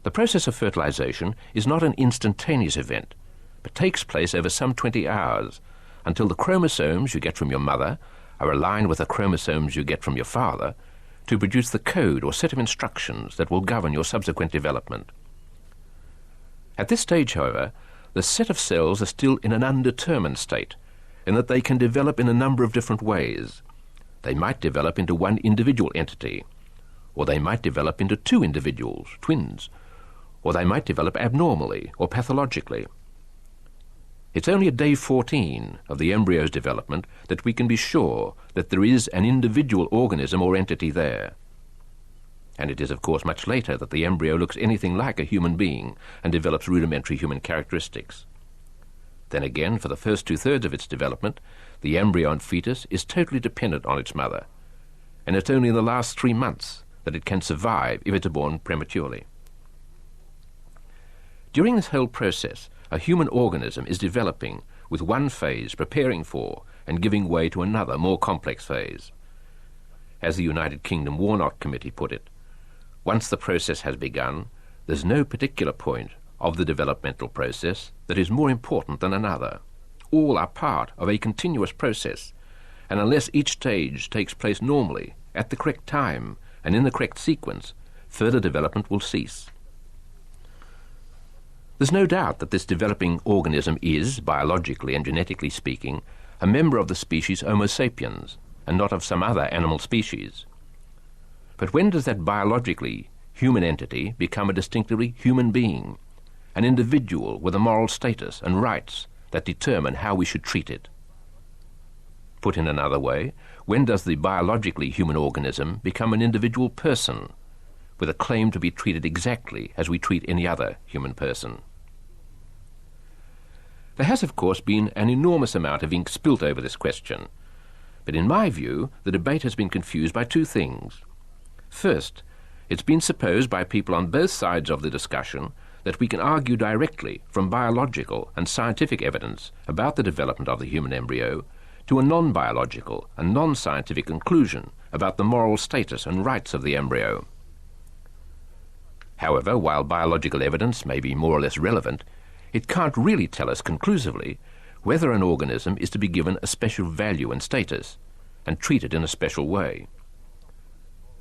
The process of fertilization is not an instantaneous event, but takes place over some 20 hours, until the chromosomes you get from your mother are aligned with the chromosomes you get from your father to produce the code or set of instructions that will govern your subsequent development. At this stage, however, the set of cells are still in an undetermined state, in that they can develop in a number of different ways. They might develop into one individual entity, or they might develop into two individuals, twins, or they might develop abnormally or pathologically. It's only at day 14 of the embryo's development that we can be sure that there is an individual organism or entity there. And it is, of course, much later that the embryo looks anything like a human being and develops rudimentary human characteristics. Then again, for the first 2/3 of its development, the embryo and fetus is totally dependent on its mother, and it's only in the last 3 months that it can survive if it's born prematurely. During this whole process, a human organism is developing, with one phase preparing for and giving way to another, more complex phase. As the United Kingdom Warnock Committee put it, once the process has begun, there's no particular point of the developmental process that is more important than another. All are part of a continuous process, and unless each stage takes place normally, at the correct time, and in the correct sequence, further development will cease. There's no doubt that this developing organism is, biologically and genetically speaking, a member of the species Homo sapiens, and not of some other animal species. But when does that biologically human entity become a distinctively human being, an individual with a moral status and rights that determine how we should treat it? Put in another way, when does the biologically human organism become an individual person, with a claim to be treated exactly as we treat any other human person? There has, of course, been an enormous amount of ink spilt over this question, but in my view, the debate has been confused by two things. First, it's been supposed by people on both sides of the discussion that we can argue directly from biological and scientific evidence about the development of the human embryo to a non-biological and non-scientific conclusion about the moral status and rights of the embryo. However, while biological evidence may be more or less relevant, it can't really tell us conclusively whether an organism is to be given a special value and status and treated in a special way.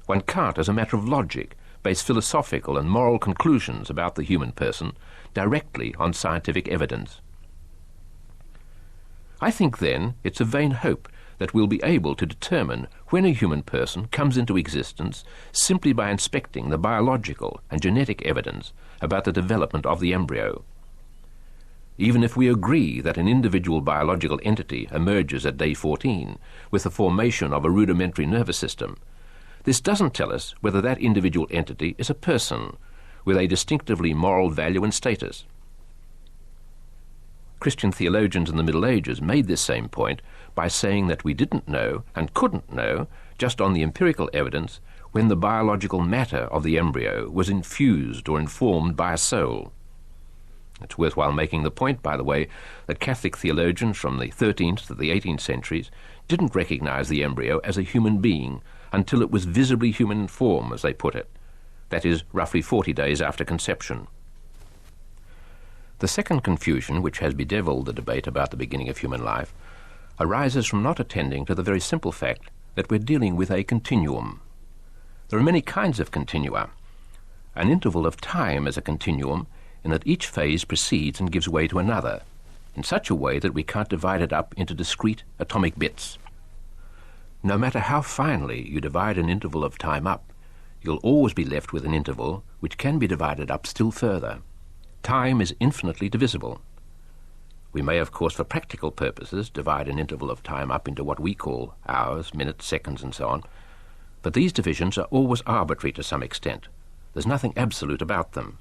One can't, as a matter of logic, base philosophical and moral conclusions about the human person directly on scientific evidence. I think, then, it's a vain hope that we'll be able to determine when a human person comes into existence simply by inspecting the biological and genetic evidence about the development of the embryo. Even if we agree that an individual biological entity emerges at day 14 with the formation of a rudimentary nervous system, this doesn't tell us whether that individual entity is a person with a distinctively moral value and status. Christian theologians in the Middle Ages made this same point by saying that we didn't know and couldn't know, just on the empirical evidence, when the biological matter of the embryo was infused or informed by a soul. It's worthwhile making the point, by the way, that Catholic theologians from the 13th to the 18th centuries didn't recognize the embryo as a human being until it was visibly human in form, as they put it. That is, roughly 40 days after conception. The second confusion, which has bedeviled the debate about the beginning of human life, arises from not attending to the very simple fact that we're dealing with a continuum. There are many kinds of continua. An interval of time is a continuum in that each phase precedes and gives way to another, in such a way that we can't divide it up into discrete atomic bits. No matter how finely you divide an interval of time up, you'll always be left with an interval which can be divided up still further. Time is infinitely divisible. We may, of course, for practical purposes, divide an interval of time up into what we call hours, minutes, seconds, and so on, but these divisions are always arbitrary to some extent. There's nothing absolute about them.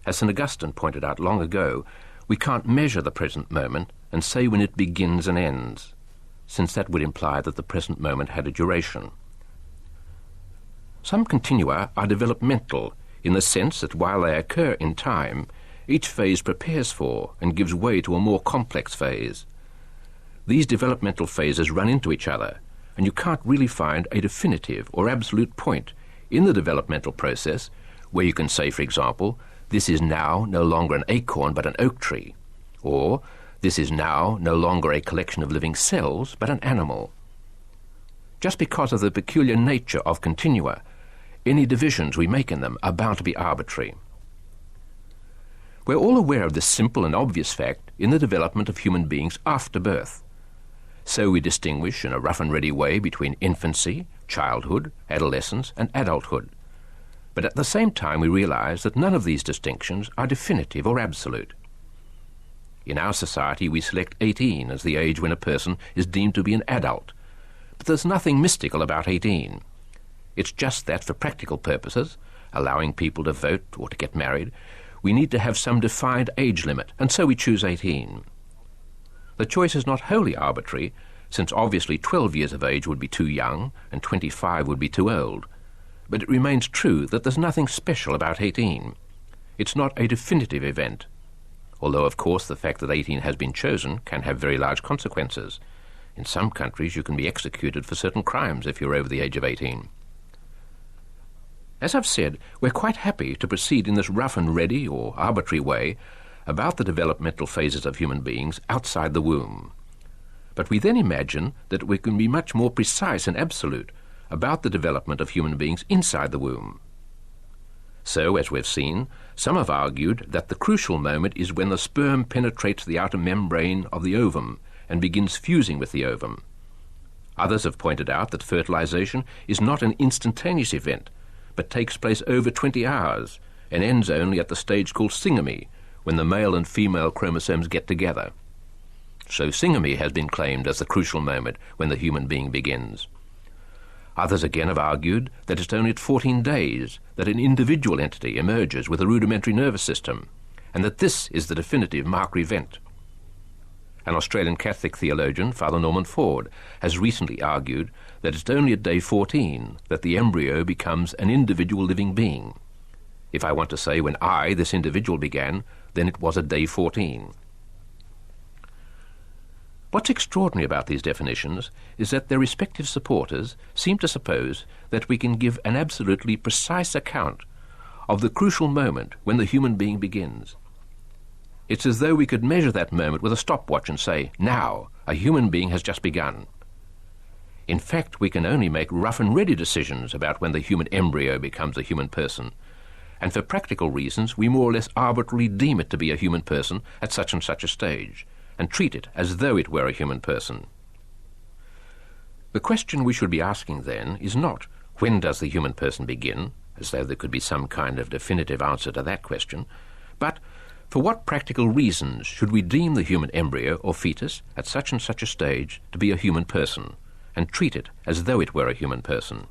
As St. Augustine pointed out long ago, we can't measure the present moment and say when it begins and ends, since that would imply that the present moment had a duration. Some continua are developmental, in the sense that while they occur in time, each phase prepares for and gives way to a more complex phase. These developmental phases run into each other, and you can't really find a definitive or absolute point in the developmental process where you can say, for example, this is now no longer an acorn but an oak tree, or this is now no longer a collection of living cells but an animal. Just because of the peculiar nature of continua, any divisions we make in them are bound to be arbitrary. We're all aware of this simple and obvious fact in the development of human beings after birth. So we distinguish in a rough and ready way between infancy, childhood, adolescence, and adulthood. But at the same time we realize that none of these distinctions are definitive or absolute. In our society we select 18 as the age when a person is deemed to be an adult. But there's nothing mystical about 18. It's just that for practical purposes, allowing people to vote or to get married, we need to have some defined age limit, and so we choose 18. The choice is not wholly arbitrary, since obviously 12 years of age would be too young and 25 would be too old. But it remains true that there's nothing special about 18. It's not a definitive event, although of course the fact that 18 has been chosen can have very large consequences. In some countries you can be executed for certain crimes if you're over the age of 18. As I've said, we're quite happy to proceed in this rough and ready or arbitrary way about the developmental phases of human beings outside the womb. But we then imagine that we can be much more precise and absolute about the development of human beings inside the womb. So, as we've seen, some have argued that the crucial moment is when the sperm penetrates the outer membrane of the ovum and begins fusing with the ovum. Others have pointed out that fertilization is not an instantaneous event, but takes place over 20 hours and ends only at the stage called syngamy, when the male and female chromosomes get together. So syngamy has been claimed as the crucial moment when the human being begins. Others again have argued that it's only at 14 days that an individual entity emerges with a rudimentary nervous system, and that this is the definitive marker event. An Australian Catholic theologian, Father Norman Ford, has recently argued that it's only at day 14 that the embryo becomes an individual living being. If I want to say when I, this individual, began, then it was at day 14. What's extraordinary about these definitions is that their respective supporters seem to suppose that we can give an absolutely precise account of the crucial moment when the human being begins. It's as though we could measure that moment with a stopwatch and say, now, a human being has just begun. In fact, we can only make rough and ready decisions about when the human embryo becomes a human person, and for practical reasons we more or less arbitrarily deem it to be a human person at such and such a stage, and treat it as though it were a human person. The question we should be asking then is not, when does the human person begin, as though there could be some kind of definitive answer to that question, but for what practical reasons should we deem the human embryo or fetus at such and such a stage to be a human person, and treat it as though it were a human person?